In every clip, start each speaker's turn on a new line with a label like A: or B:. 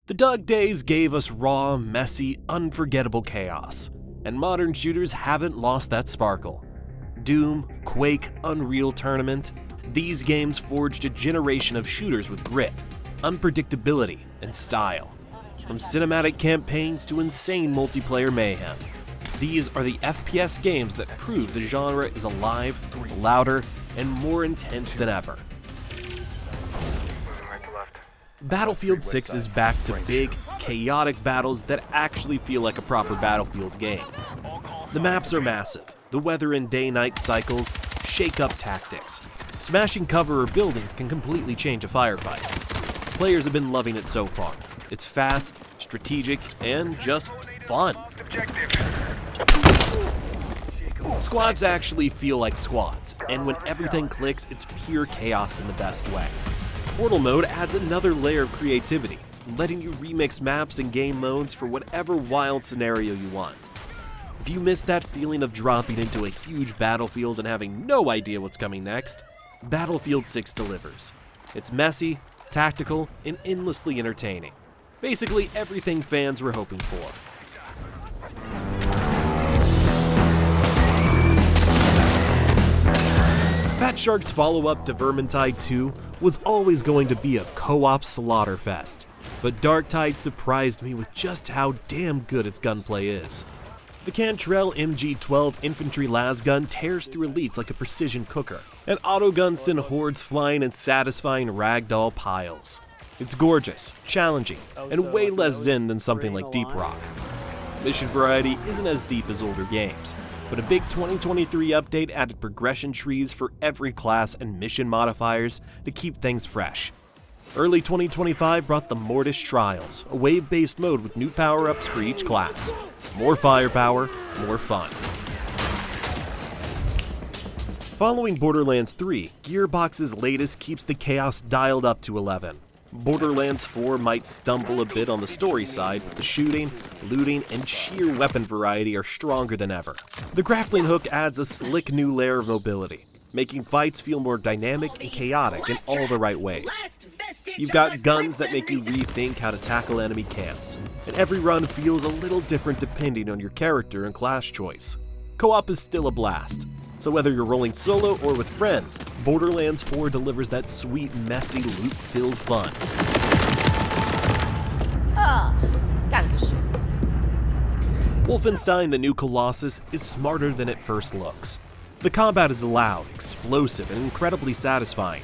A: The Doug days gave us raw, messy, unforgettable chaos, and modern shooters haven't lost that sparkle. Doom, Quake, Unreal Tournament, these games forged a generation of shooters with grit, unpredictability, and style. From cinematic campaigns to insane multiplayer mayhem, these are the FPS games that prove the genre is alive, louder, and more intense than ever. Battlefield 6 is back to big, chaotic battles that actually feel like a proper Battlefield game. The maps are massive, the weather and day-night cycles shake up tactics. Smashing cover or buildings can completely change a firefight. Players have been loving it so far. It's fast, strategic, and just fun. Squads actually feel like squads, and when everything clicks, it's pure chaos in the best way. Portal mode adds another layer of creativity, letting you remix maps and game modes for whatever wild scenario you want. If you miss that feeling of dropping into a huge battlefield and having no idea what's coming next, Battlefield 6 delivers. It's messy, tactical, and endlessly entertaining. Basically everything fans were hoping for. Fat Shark's follow-up to Vermintide 2 was always going to be a co-op slaughterfest, but Darktide surprised me with just how damn good its gunplay is. The Cantrell MG-12 infantry lasgun tears through elites like a precision cooker, and autoguns send hordes flying in satisfying ragdoll piles. It's gorgeous, challenging, and way less zen than something like Deep Rock. Mission variety isn't as deep as older games, but a big 2023 update added progression trees for every class and mission modifiers to keep things fresh. Early 2025 brought the Mortis Trials, a wave-based mode with new power-ups for each class. More firepower, more fun. Following Borderlands 3, Gearbox's latest keeps the chaos dialed up to 11. Borderlands 4 might stumble a bit on the story side, but the shooting, looting, and sheer weapon variety are stronger than ever. The grappling hook adds a slick new layer of mobility, making fights feel more dynamic and chaotic in all the right ways. You've got guns that make you rethink how to tackle enemy camps, and every run feels a little different depending on your character and class choice. Co-op is still a blast, so whether you're rolling solo or with friends, Borderlands 4 delivers that sweet, messy, loot-filled fun.
B: Dankeschön.
A: Wolfenstein: The New Colossus is smarter than it first looks. The combat is loud, explosive, and incredibly satisfying.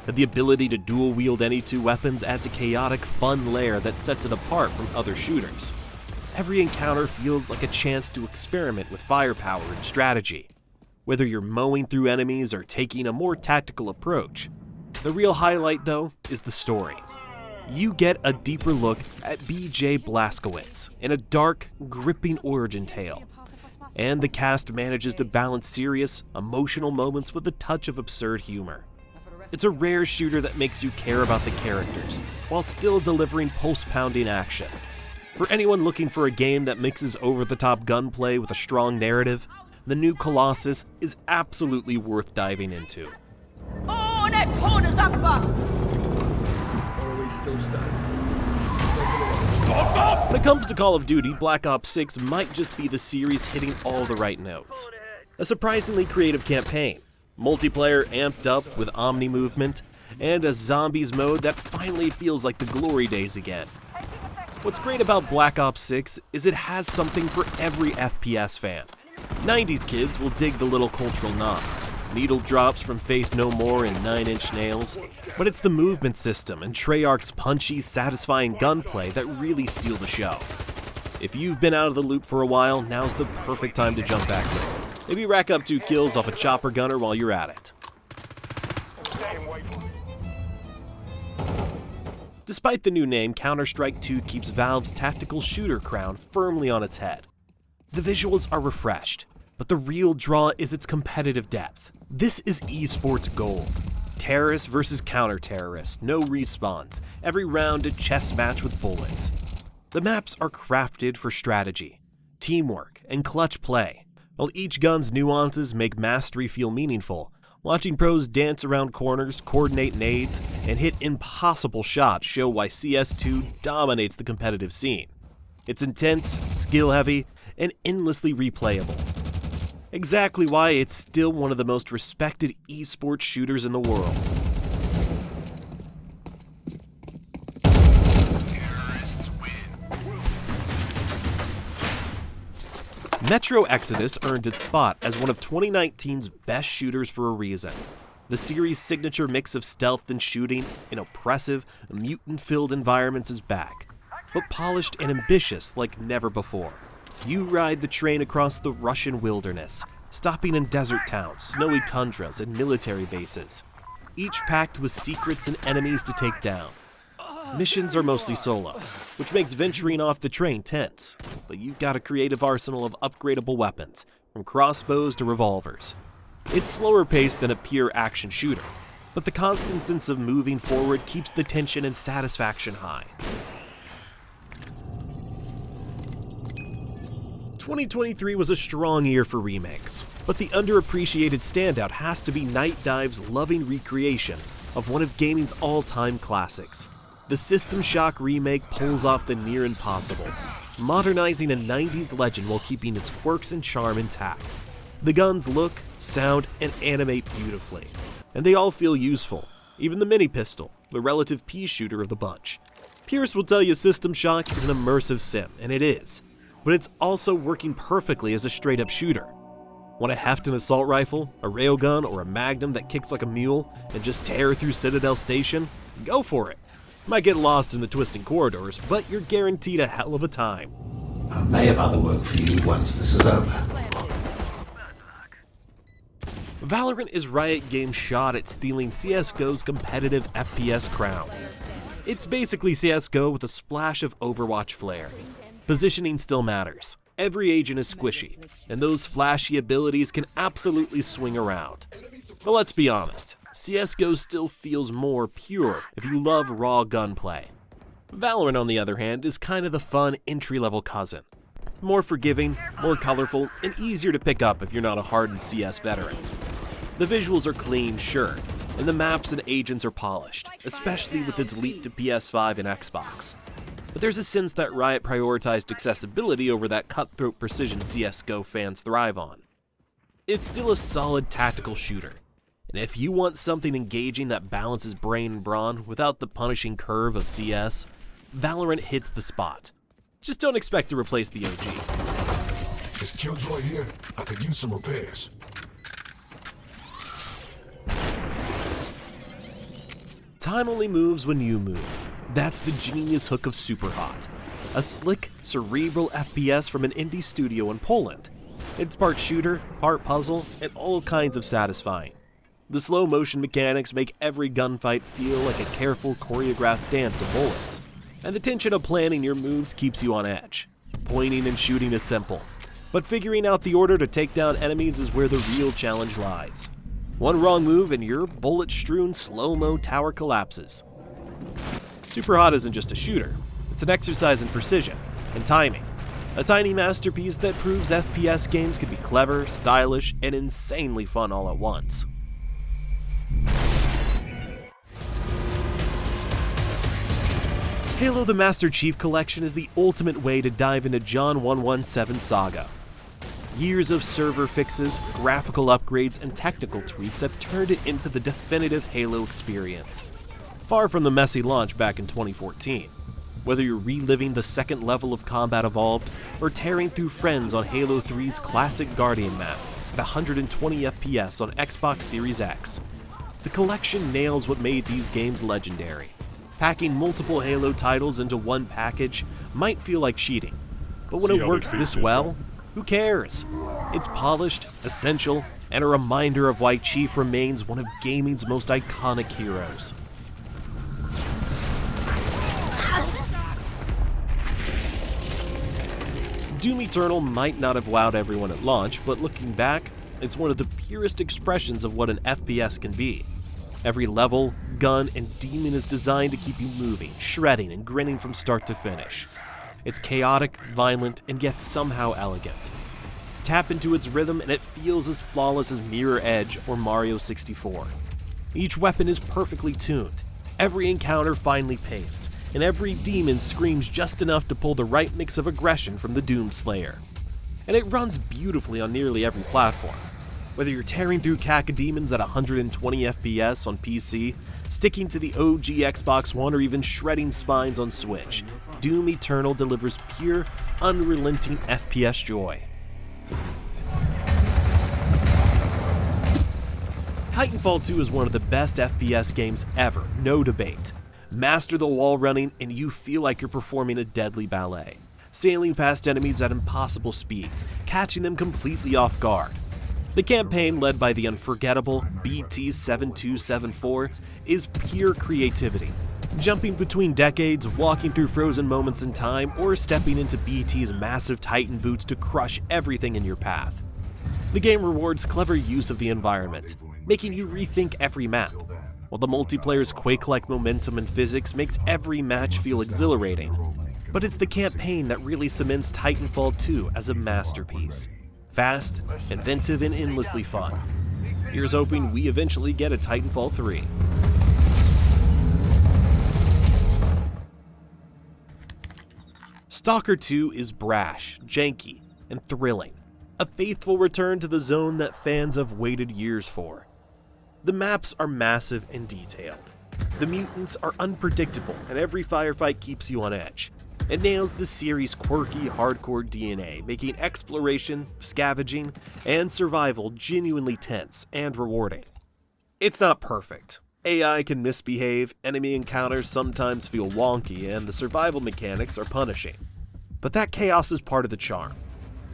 A: And the ability to dual-wield any two weapons adds a chaotic, fun layer that sets it apart from other shooters. Every encounter feels like a chance to experiment with firepower and strategy. Whether you're mowing through enemies or taking a more tactical approach. The real highlight, though, is the story. You get a deeper look at B.J. Blazkowicz in a dark, gripping origin tale. And the cast manages to balance serious, emotional moments with a touch of absurd humor. It's a rare shooter that makes you care about the characters, while still delivering pulse-pounding action. For anyone looking for a game that mixes over-the-top gunplay with a strong narrative, The New Colossus is absolutely worth diving into.
B: Oh, der Todesopfer!
A: When it comes to Call of Duty, Black Ops 6 might just be the series hitting all the right notes. A surprisingly creative campaign, multiplayer amped up with Omni movement, and a zombies mode that finally feels like the glory days again. What's great about Black Ops 6 is it has something for every FPS fan. 90s kids will dig the little cultural nods, needle drops from Faith No More and 9 Inch Nails, but it's the movement system and Treyarch's punchy, satisfying gunplay that really steal the show. If you've been out of the loop for a while, now's the perfect time to jump back in. Maybe rack up 2 kills off a chopper gunner while you're at it. Despite the new name, Counter-Strike 2 keeps Valve's tactical shooter crown firmly on its head. The visuals are refreshed, but the real draw is its competitive depth. This is esports gold. Terrorists versus counter-terrorists, no respawns, every round a chess match with bullets. The maps are crafted for strategy, teamwork, and clutch play, while each gun's nuances make mastery feel meaningful. Watching pros dance around corners, coordinate nades, and hit impossible shots show why CS2 dominates the competitive scene. It's intense, skill-heavy, and endlessly replayable. Exactly why it's still one of the most respected esports shooters in the world. Metro Exodus earned its spot as one of 2019's best shooters for a reason. The series' signature mix of stealth and shooting in oppressive, mutant-filled environments is back, but polished and ambitious like never before. You ride the train across the Russian wilderness, stopping in desert towns, snowy tundras, and military bases, each packed with secrets and enemies to take down. Missions are mostly solo, which makes venturing off the train tense, but you've got a creative arsenal of upgradable weapons, from crossbows to revolvers. It's slower paced than a pure action shooter, but the constant sense of moving forward keeps the tension and satisfaction high. 2023 was a strong year for remakes, but the underappreciated standout has to be Night Dive's loving recreation of one of gaming's all-time classics. The System Shock remake pulls off the near impossible, modernizing a 90s legend while keeping its quirks and charm intact. The guns look, sound, and animate beautifully, and they all feel useful, even the mini pistol, the relative pea shooter of the bunch. Pierce will tell you System Shock is an immersive sim, and it is, but it's also working perfectly as a straight-up shooter. Want to heft an assault rifle, a railgun, or a magnum that kicks like a mule and just tear through Citadel Station? Go for it. Might get lost in the twisting corridors, but you're guaranteed a hell of a time.
C: I may have other work for you once this is over.
A: Valorant is Riot Games' shot at stealing CSGO's competitive FPS crown. It's basically CSGO with a splash of Overwatch flair. Positioning still matters. Every agent is squishy, and those flashy abilities can absolutely swing around. But let's be honest, CSGO still feels more pure if you love raw gunplay. Valorant, on the other hand, is kind of the fun entry-level cousin. More forgiving, more colorful, and easier to pick up if you're not a hardened CS veteran. The visuals are clean, sure, and the maps and agents are polished, especially with its leap to PS5 and Xbox. But there's a sense that Riot prioritized accessibility over that cutthroat precision CSGO fans thrive on. It's still a solid tactical shooter, and if you want something engaging that balances brain and brawn without the punishing curve of CS, Valorant hits the spot. Just don't expect to replace the OG.
D: Is Killjoy here? I could use some repairs.
A: Time only moves when you move. That's the genius hook of Superhot, a slick, cerebral FPS from an indie studio in Poland. It's part shooter, part puzzle, and all kinds of satisfying. The slow motion mechanics make every gunfight feel like a careful, choreographed dance of bullets, and the tension of planning your moves keeps you on edge. Pointing and shooting is simple, but figuring out the order to take down enemies is where the real challenge lies. One wrong move and your bullet-strewn slow-mo tower collapses. Superhot isn't just a shooter, it's an exercise in precision and timing. A tiny masterpiece that proves FPS games can be clever, stylish, and insanely fun all at once. Halo the Master Chief Collection is the ultimate way to dive into John 117's saga. Years of server fixes, graphical upgrades, and technical tweaks have turned it into the definitive Halo experience. Far from the messy launch back in 2014. Whether you're reliving the second level of Combat Evolved, or tearing through friends on Halo 3's classic Guardian map at 120 FPS on Xbox Series X, the collection nails what made these games legendary. Packing multiple Halo titles into one package might feel like cheating, but when it works this well, who cares? It's polished, essential, and a reminder of why Chief remains one of gaming's most iconic heroes. Doom Eternal might not have wowed everyone at launch, but looking back, it's one of the purest expressions of what an FPS can be. Every level, gun, and demon is designed to keep you moving, shredding, and grinning from start to finish. It's chaotic, violent, and yet somehow elegant. tap into its rhythm and it feels as flawless as Mirror Edge or Mario 64. Each weapon is perfectly tuned, every encounter finely paced, and every demon screams just enough to pull the right mix of aggression from the Doomslayer. And it runs beautifully on nearly every platform. Whether you're tearing through cacodemons at 120 FPS on PC, sticking to the OG Xbox One, or even shredding spines on Switch, Doom Eternal delivers pure, unrelenting FPS joy. Titanfall 2 is one of the best FPS games ever, no debate. Master the wall running and you feel like you're performing a deadly ballet, sailing past enemies at impossible speeds, catching them completely off guard. The campaign, led by the unforgettable BT-7274, is pure creativity. Jumping between decades, walking through frozen moments in time, or stepping into BT's massive Titan boots to crush everything in your path. The game rewards clever use of the environment, making you rethink every map, while the multiplayer's Quake-like momentum and physics makes every match feel exhilarating. But it's the campaign that really cements Titanfall 2 as a masterpiece. Fast, inventive, and endlessly fun. Here's hoping we eventually get a Titanfall 3. S.T.A.L.K.E.R 2 is brash, janky, and thrilling. A faithful return to the zone that fans have waited years for. The maps are massive and detailed. The mutants are unpredictable, and every firefight keeps you on edge. It nails the series' quirky, hardcore DNA, making exploration, scavenging, and survival genuinely tense and rewarding. It's not perfect. AI can misbehave, enemy encounters sometimes feel wonky, and the survival mechanics are punishing. But that chaos is part of the charm,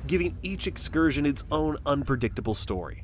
A: giving each excursion its own unpredictable story.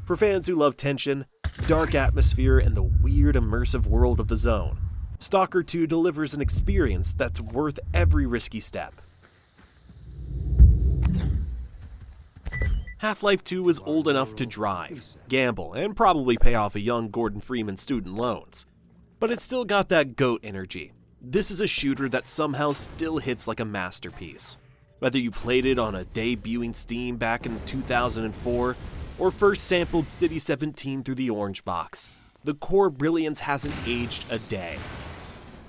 A: For fans who love tension, dark atmosphere, and the weird immersive world of the zone, S.T.A.L.K.E.R 2 delivers an experience that's worth every risky step. Half-Life 2 is old enough to drive, gamble, and probably pay off a young Gordon Freeman student loans. But it's still got that GOAT energy. This is a shooter that somehow still hits like a masterpiece. Whether you played it on a debuting Steam back in 2004, or first sampled City 17 through the Orange Box, the core brilliance hasn't aged a day.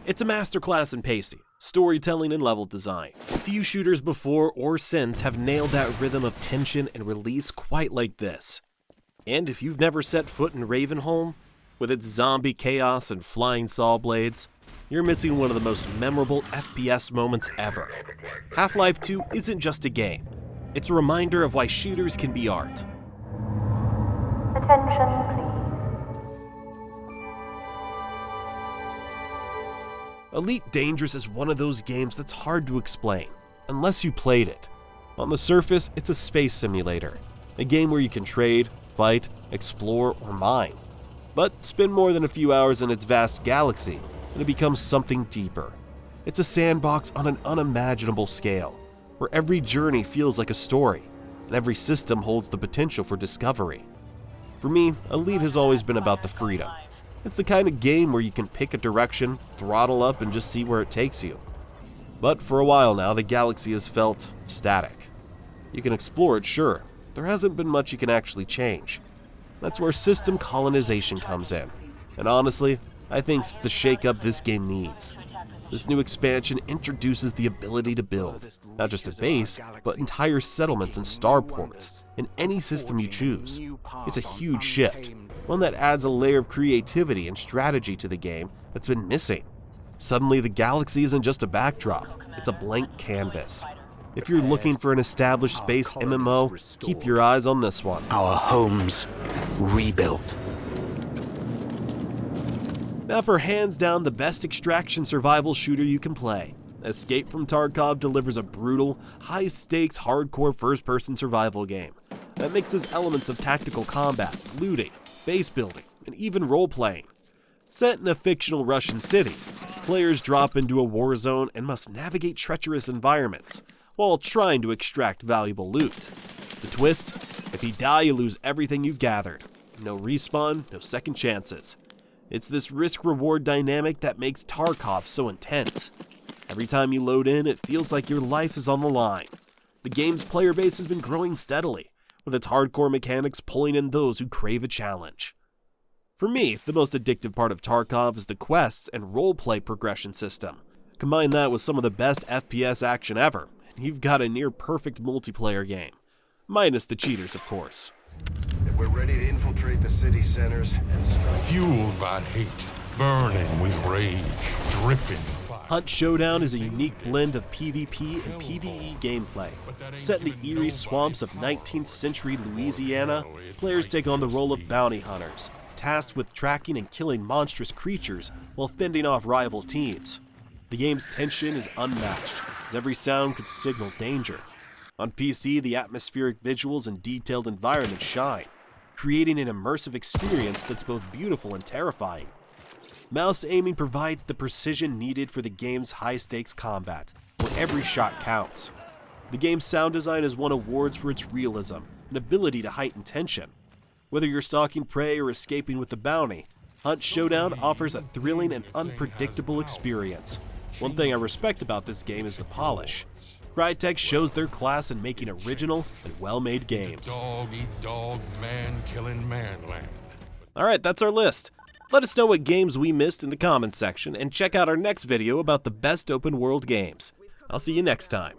A: It's a masterclass in pacing, storytelling, and level design. Few shooters before or since have nailed that rhythm of tension and release quite like this. And if you've never set foot in Ravenholm, with its zombie chaos and flying saw blades, you're missing one of the most memorable FPS moments ever. Half-Life 2 isn't just a game, it's a reminder of why shooters can be art.
E: Attention, please.
A: Elite Dangerous is one of those games that's hard to explain, unless you played it. On the surface, it's a space simulator, a game where you can trade, fight, explore, or mine. But spend more than a few hours in its vast galaxy, and it becomes something deeper. It's a sandbox on an unimaginable scale, where every journey feels like a story, and every system holds the potential for discovery. For me, Elite has always been about the freedom. It's the kind of game where you can pick a direction, throttle up, and just see where it takes you. But for a while now, the galaxy has felt static. You can explore it, sure. There hasn't been much you can actually change. That's where system colonization comes in. And honestly, I think it's the shake-up this game needs. This new expansion introduces the ability to build, not just a base, but entire settlements and starports in any system you choose. It's a huge shift, one that adds a layer of creativity and strategy to the game that's been missing. Suddenly, the galaxy isn't just a backdrop, it's a blank canvas. If you're looking for an established space MMO, keep your eyes on this one.
F: Our homes rebuilt.
A: Now for hands down the best extraction survival shooter you can play. Escape from Tarkov delivers a brutal, high-stakes, hardcore first-person survival game that mixes elements of tactical combat, looting, base building, and even role-playing. Set in a fictional Russian city, players drop into a war zone and must navigate treacherous environments while trying to extract valuable loot. The twist? If you die, you lose everything you've gathered. No respawn, no second chances. It's this risk-reward dynamic that makes Tarkov so intense. Every time you load in, it feels like your life is on the line. The game's player base has been growing steadily, with its hardcore mechanics pulling in those who crave a challenge. For me, the most addictive part of Tarkov is the quests and roleplay progression system. Combine that with some of the best FPS action ever, and you've got a near-perfect multiplayer game. Minus the cheaters, of course.
E: We're ready to infiltrate the city centers and strike.
D: Fueled by hate, burning with rage, dripping fire.
A: Hunt Showdown is a unique blend of PvP and PvE gameplay. Set in the eerie swamps of 19th century Louisiana, players take on the role of bounty hunters, tasked with tracking and killing monstrous creatures while fending off rival teams. The game's tension is unmatched, as every sound could signal danger. On PC, the atmospheric visuals and detailed environments shine, creating an immersive experience that's both beautiful and terrifying. Mouse aiming provides the precision needed for the game's high-stakes combat, where every shot counts. The game's sound design has won awards for its realism and ability to heighten tension. Whether you're stalking prey or escaping with the bounty, Hunt Showdown offers a thrilling and unpredictable experience. One thing I respect about this game is the polish. Crytek shows their class in making original and well-made games.
D: Dog eat dog, man killing man land.
A: Alright, that's our list. Let us know what games we missed in the comments section, and check out our next video about the best open world games. I'll see you next time.